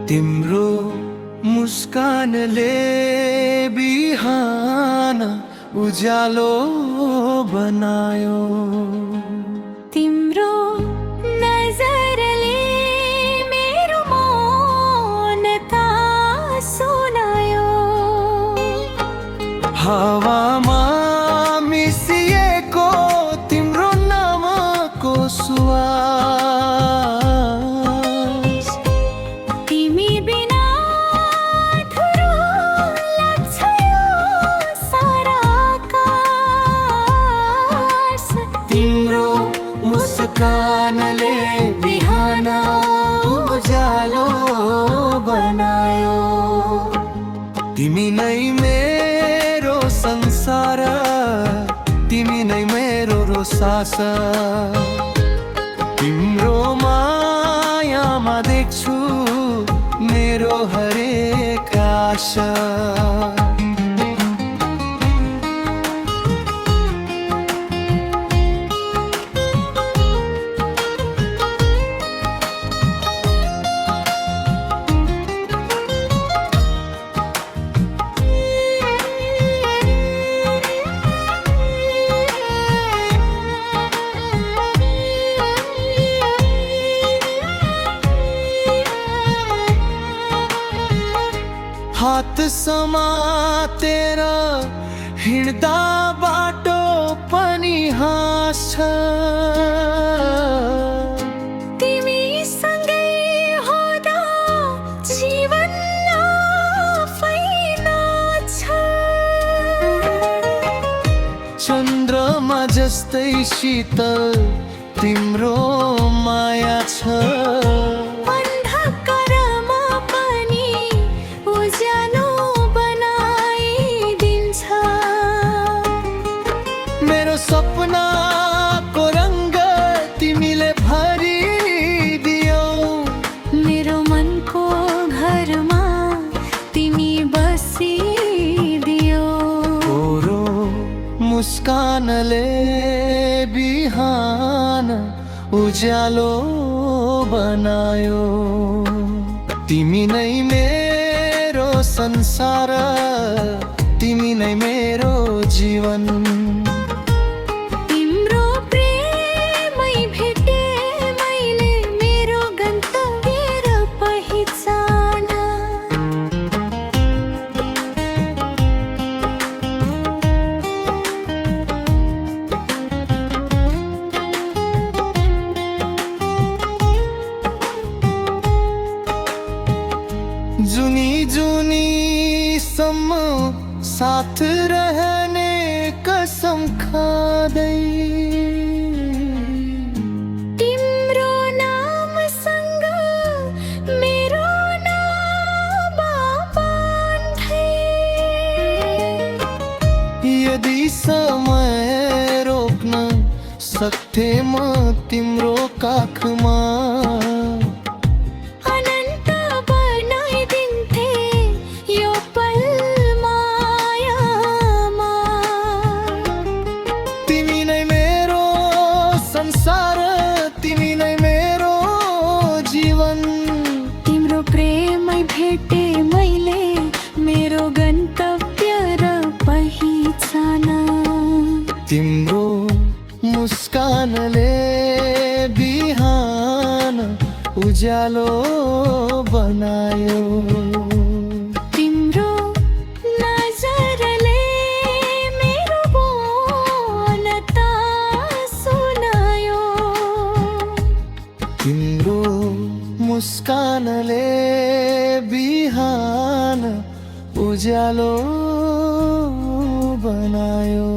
तिम्रो मुस्कानले बिहान उज्यालो बनायो। तिम्रो नजरले मेरो मौनता सुनायो। हावामा मिसिएको तिम्रो नामको सुवास, तिमी बिना अधुरो लाग्छ यो सारा आकाश। तिम्रो मुस्कानले बिहान उज्यालो बनायो। तिमी नै मेरो संसार, तिमी नै मेरो सास। तिम्रो मायामा देख्छु मेरो हरेक आशा। हात समातेर हिँड्दा बाटो पनि हाँस्छ। तिमी सँगै हुँदा जीवन आफै नाच्छ। चन्द्रमा जस्तै शीतल तिम्रो माया छ। अन्धकारमा पनि उज्यालो बनाइदिन्छ। मेरो सपनाको रङ्ग तिमीले भरिदियौ। मेरो मनको घरमा तिमी बसिदियौ। तोरो मुस्कानले बिहान उज्यालो बनायो। तिमी नै मेरो संसार, तिमी नै मेरो जीवन। तिम्रो प्रेमै भेटे मैले मेरो गन्तव्य र पहिचान। जुनी जुनी सम्म साथ रहने कसम खाँदै। तिम्रो नामसँग मेरो नाम बाँध्दै। यदि समय रोक्न सक्थे म तिम्रो काखमा, अनन्त बनाइदिन्थे यो पल मायामा। तिमी नै मेरो संसार, तिमी नै मेरो जीवन। तिम्रो प्रेमै भेटे मैले मेरो गन्तव्य र पहिचान। तिम्रो मुस्कानले बिहान उज्यालो बनायो। तिम्रो नजरले मेरो मौनता सुनायो। तिम्रो मुस्कानले बिहान उज्यालो बनायो।